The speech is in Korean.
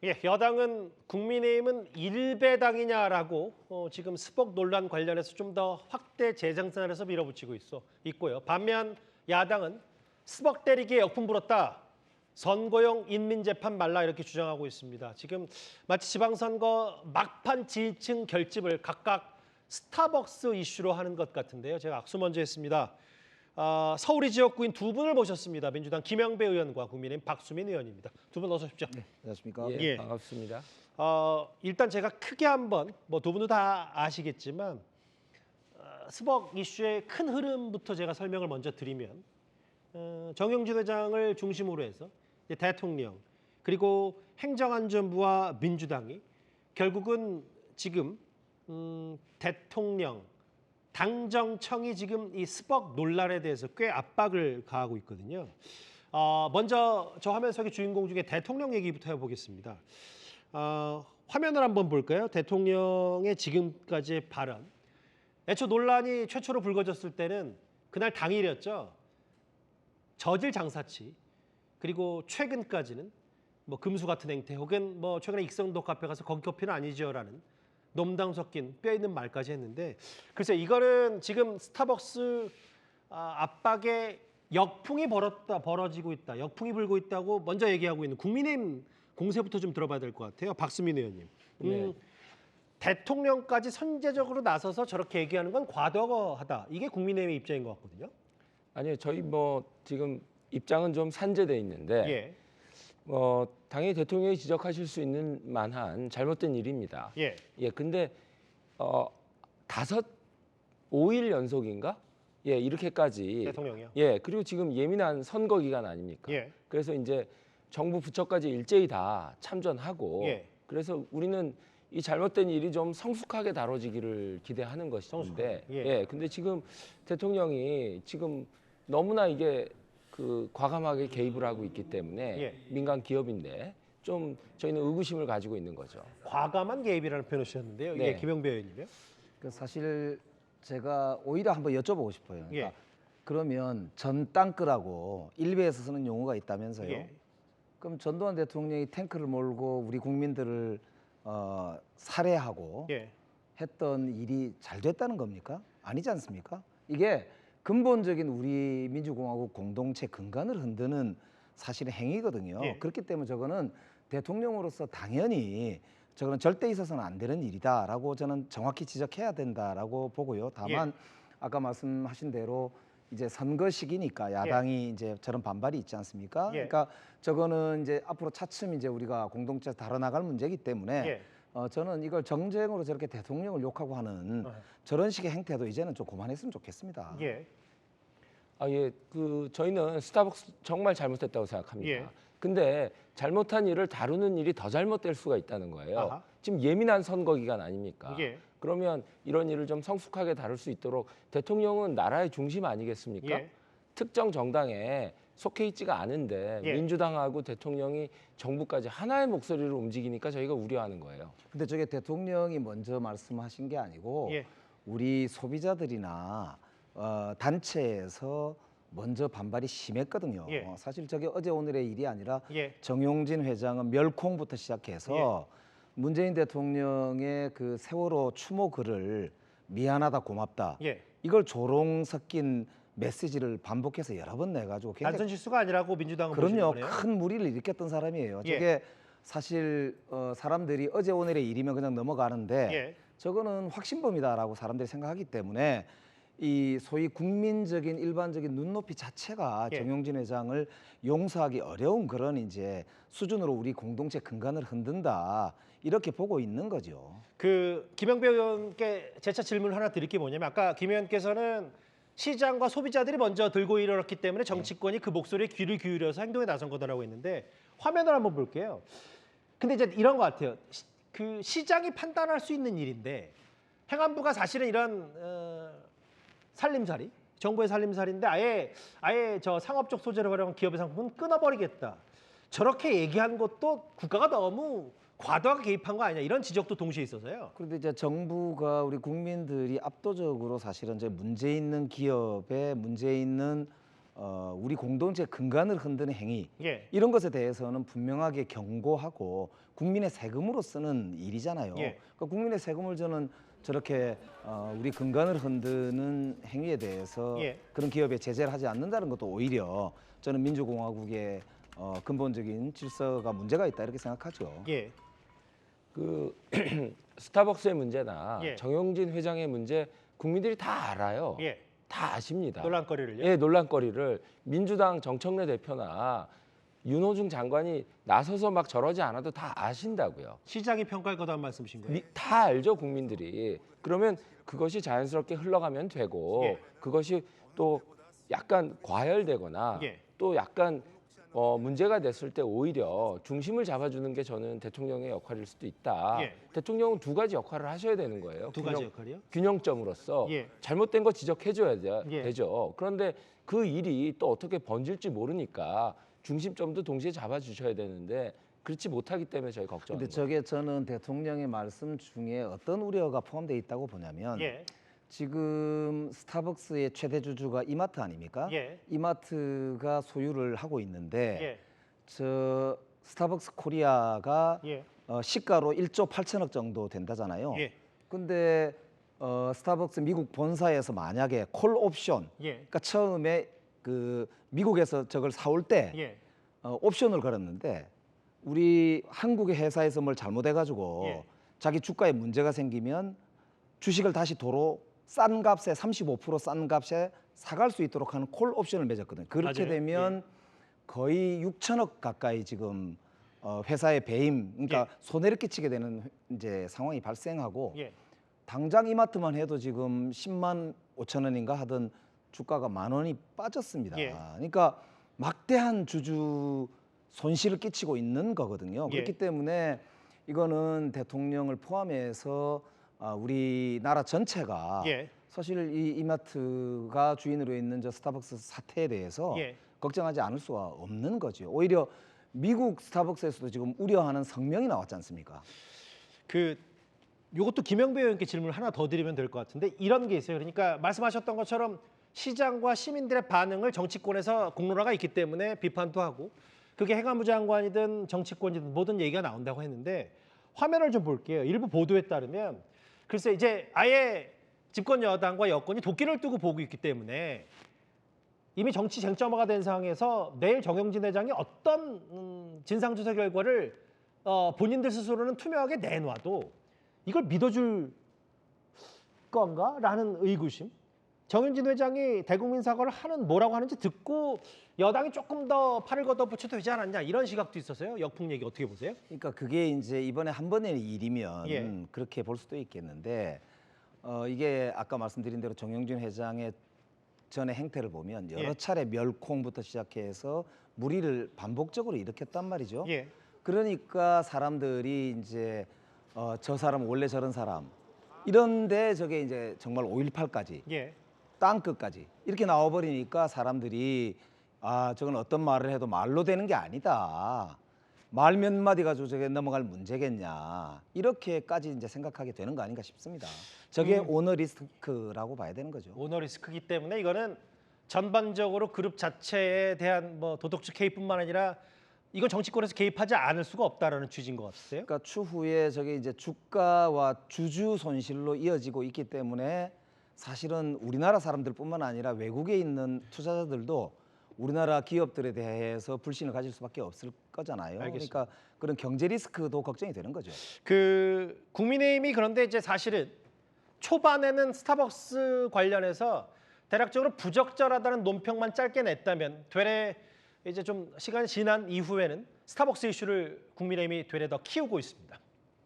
예, 여당은 국민의힘은 일배당이냐라고 지금 스벅 논란 관련해서 좀 더 확대 재생산해서 밀어붙이고 있고요. 반면 야당은 스벅 때리기에 역풍 불었다. 선거용 인민재판 말라 이렇게 주장하고 있습니다. 지금 마치 지방선거 막판 지지층 결집을 각각 스타벅스 이슈로 하는 것 같은데요. 제가 악수 먼저 했습니다. 서울이 지역구인 두 분을 모셨습니다. 민주당 김영배 의원과 국민의힘 박수민 의원입니다. 두 분 어서 오십시오. 네, 안녕하십니까? 예. 반갑습니다. 일단 제가 크게 한번 두 분도 다 아시겠지만 스벅 이슈의 큰 흐름부터 제가 설명을 먼저 드리면 정영진 회장을 중심으로 해서 이제 대통령 그리고 행정안전부와 민주당이 결국은 지금 대통령 당정청이 지금 이 스벅 논란에 대해서 꽤 압박을 가하고 있거든요. 먼저 저 화면 속의 주인공 중에 대통령 얘기부터 해보겠습니다. 화면을 한번 볼까요? 대통령의 지금까지의 발언. 애초 논란이 최초로 불거졌을 때는 그날 당일이었죠. 저질 장사치 그리고 최근까지는 뭐 금수 같은 행태 혹은 뭐 최근에 익성도 카페 가서 거기 커피는 아니죠라는 농담 섞인 뼈 있는 말까지 했는데 글쎄 이거는 지금 스타벅스 압박에 역풍이 벌어지고 있다. 역풍이 불고 있다고 먼저 얘기하고 있는 국민의힘 공세부터 좀 들어봐야 될 것 같아요. 박수민 의원님. 네. 대통령까지 선제적으로 나서서 저렇게 얘기하는 건 과도하다. 이게 국민의힘의 입장인 것 같거든요. 아니요, 저희 뭐 지금 입장은 좀 산재돼 있는데 예. 당연히 대통령이 지적하실 수 있는 만한 잘못된 일입니다. 예. 근데 5일 연속인가? 이렇게까지 대통령이요. 그리고 지금 예민한 선거 기간 아닙니까? 예. 그래서 이제 정부 부처까지 일제히 다 참전하고 예. 그래서 우리는 이 잘못된 일이 좀 성숙하게 다뤄지기를 기대하는 것인데 근데 지금 대통령이 지금 너무나 이게 그 과감하게 개입을 하고 있기 때문에 민간 기업인데 좀 저희는 의구심을 가지고 있는 거죠. 과감한 개입이라는 표현을 쓰셨는데요. 네. 김영배 의원님이요. 사실 제가 오히려 한번 여쭤보고 싶어요. 그러니까 그러면 전 땅크라고 일베에서 쓰는 용어가 있다면서요. 예. 그럼 전두환 대통령이 탱크를 몰고 우리 국민들을 살해하고 했던 일이 잘 됐다는 겁니까? 아니지 않습니까? 이게 근본적인 우리 민주공화국 공동체 근간을 흔드는 사실의 행위거든요. 그렇기 때문에 저거는 대통령으로서 당연히 저거는 절대 있어서는 안 되는 일이다라고 저는 정확히 지적해야 된다라고 보고요. 다만 아까 말씀하신 대로 이제 선거 시기니까 야당이 이제 저런 반발이 있지 않습니까? 그러니까 저거는 이제 앞으로 차츰 이제 우리가 공동체에서 다뤄나갈 문제이기 때문에 저는 이걸 정쟁으로 저렇게 대통령을 욕하고 하는 저런 식의 행태도 이제는 좀 그만했으면 좋겠습니다. 저희는 스타벅스 정말 잘못했다고 생각합니다. 근데 잘못한 일을 다루는 일이 더 잘못될 수가 있다는 거예요. 지금 예민한 선거 기간 아닙니까? 그러면 이런 일을 좀 성숙하게 다룰 수 있도록 대통령은 나라의 중심 아니겠습니까? 특정 정당에 속해 있지가 않은데 민주당하고 대통령이 정부까지 하나의 목소리로 움직이니까 저희가 우려하는 거예요. 근데 저게 대통령이 먼저 말씀하신 게 아니고 우리 소비자들이나 단체에서 먼저 반발이 심했거든요. 사실 저게 어제 오늘의 일이 아니라 정용진 회장은 멸콩부터 시작해서 문재인 대통령의 그 세월호 추모 글을 미안하다 고맙다 이걸 조롱 섞인 메시지를 반복해서 여러 번 내가지고 단순 실수가 아니라고 민주당은 그럼요. 보시는 거네요. 큰 무리를 일으켰던 사람이에요. 저게 사실 사람들이 어제 오늘의 일이면 그냥 넘어가는데 저거는 확신범이다라고 사람들이 생각하기 때문에 이 소위 국민적인 일반적인 눈높이 자체가 정용진 회장을 용서하기 어려운 그런 이제 수준으로 우리 공동체 근간을 흔든다 이렇게 보고 있는 거죠. 김영배 의원께 재차 질문을 하나 드릴 게 뭐냐면 아까 김 의원께서는 시장과 소비자들이 먼저 들고 일어났기 때문에 정치권이 그 목소리에 귀를 기울여서 행동에 나선 거다라고 했는데 화면을 한번 볼게요. 근데 이제 이런 것 같아요. 그 시장이 판단할 수 있는 일인데 행안부가 사실은 이런 살림살이, 정부의 살림살이인데 아예 저 상업적 소재를 활용한 기업의 상품은 끊어버리겠다. 저렇게 얘기한 것도 국가가 너무 과도하게 개입한 거 아니냐 이런 지적도 동시에 있어서요. 그런데 이제 정부가 우리 국민들이 압도적으로 사실은 이제 문제 있는 기업에 문제 있는 우리 공동체 근간을 흔드는 행위 예. 이런 것에 대해서는 분명하게 경고하고 국민의 세금으로 쓰는 일이잖아요. 예. 그러니까 국민의 세금을 저는 저렇게 우리 근간을 흔드는 행위에 대해서 예. 그런 기업에 제재를 하지 않는다는 것도 오히려 저는 민주공화국의 근본적인 질서가 문제가 있다 이렇게 생각하죠. 예. 그 스타벅스의 문제나 예. 정용진 회장의 문제 국민들이 다 알아요. 예. 다 아십니다. 논란거리를요? 예, 논란거리를 민주당 정청래 대표나 윤호중 장관이 나서서 막 저러지 않아도 다 아신다고요. 시장이 평가할 거다는 말씀이신 거예요? 다 알죠, 국민들이. 그러면 그것이 자연스럽게 흘러가면 되고 예. 그것이 또 약간 과열되거나 예. 또 약간 문제가 됐을 때 오히려 중심을 잡아주는 게 저는 대통령의 역할일 수도 있다. 예. 대통령은 두 가지 역할을 하셔야 되는 거예요. 두 가지 역할이요? 균형점으로서 예. 잘못된 거 지적해줘야 예. 되죠. 그런데 그 일이 또 어떻게 번질지 모르니까 중심점도 동시에 잡아주셔야 되는데 그렇지 못하기 때문에 저희 걱정하는 근데 거예요. 저게 저는 대통령의 말씀 중에 어떤 우려가 포함되어 있다고 보냐면 예. 지금 스타벅스의 최대 주주가 이마트 아닙니까? 예. 이마트가 소유를 하고 있는데 예. 저 스타벅스 코리아가 예. 시가로 1조 8천억 정도 된다잖아요. 예. 근데 스타벅스 미국 본사에서 만약에 콜 옵션, 예. 그러니까 처음에 그 미국에서 저걸 사올 때 예. 옵션을 걸었는데 우리 한국의 회사에서 뭘 잘못해가지고 예. 자기 주가에 문제가 생기면 주식을 다시 도로 싼 값에 35%싼 값에 사갈 수 있도록 하는 콜 옵션을 맺었거든요. 그렇게 맞아요. 되면 거의 6천억 가까이 지금 회사의 배임, 그러니까 예. 손해를 끼치게 되는 이제 상황이 발생하고 예. 당장 이마트만 해도 지금 10만 5천 원인가 하던 주가가 10,000원이 빠졌습니다. 예. 그러니까 막대한 주주 손실을 끼치고 있는 거거든요. 예. 그렇기 때문에 이거는 대통령을 포함해서 우리나라 전체가 예. 사실 이 이마트가 주인으로 있는 저 스타벅스 사태에 대해서 예. 걱정하지 않을 수가 없는 거죠. 오히려 미국 스타벅스에서도 지금 우려하는 성명이 나왔지 않습니까? 요것도 김영배 의원께 질문을 하나 더 드리면 될 것 같은데 이런 게 있어요. 그러니까 말씀하셨던 것처럼 시장과 시민들의 반응을 정치권에서 공론화가 있기 때문에 비판도 하고 그게 행안부 장관이든 정치권이든 모든 얘기가 나온다고 했는데 화면을 좀 볼게요. 일부 보도에 따르면 글쎄 이제 아예 집권 여당과 여권이 도끼를 뜨고 보고 있기 때문에 이미 정치 쟁점화가 된 상황에서 내일 정영진 회장이 어떤 진상조사 결과를 본인들 스스로는 투명하게 내놔도 이걸 믿어줄 건가? 라는 의구심. 정영진 회장이 대국민 사과를 뭐라고 하는지 듣고 여당이 조금 더 팔을 걷어붙여도 되지 않았냐 이런 시각도 있었어요. 역풍 얘기 어떻게 보세요? 그러니까 그게 이제 이번에 한 번의 일이면 예. 그렇게 볼 수도 있겠는데 이게 아까 말씀드린 대로 정영진 회장의 전의 행태를 보면 여러 예. 차례 멸콩부터 시작해서 물의를 반복적으로 일으켰단 말이죠. 예. 그러니까 사람들이 이제 저 사람 원래 저런 사람 이런데 저게 이제 정말 5.18까지 예. 땅끝까지 이렇게 나와버리니까 사람들이 저건 어떤 말을 해도 말로 되는 게 아니다. 말 몇 마디 가지고 저게 넘어갈 문제겠냐. 이렇게까지 이제 생각하게 되는 거 아닌가 싶습니다. 저게 오너 리스크라고 봐야 되는 거죠. 오너 리스크기 때문에 이거는 전반적으로 그룹 자체에 대한 뭐 도덕적 개입뿐만 아니라 이건 정치권에서 개입하지 않을 수가 없다라는 취지인 것 같으세요? 그러니까 추후에 저게 이제 주가와 주주 손실로 이어지고 있기 때문에 사실은 우리나라 사람들뿐만 아니라 외국에 있는 투자자들도 우리나라 기업들에 대해서 불신을 가질 수밖에 없을 거잖아요. 알겠습니다. 그러니까 그런 경제 리스크도 걱정이 되는 거죠. 국민의힘이 그런데 이제 사실은 초반에는 스타벅스 관련해서 대략적으로 부적절하다는 논평만 짧게 냈다면 되레 이제 좀 시간이 지난 이후에는 스타벅스 이슈를 국민의힘이 되레 더 키우고 있습니다.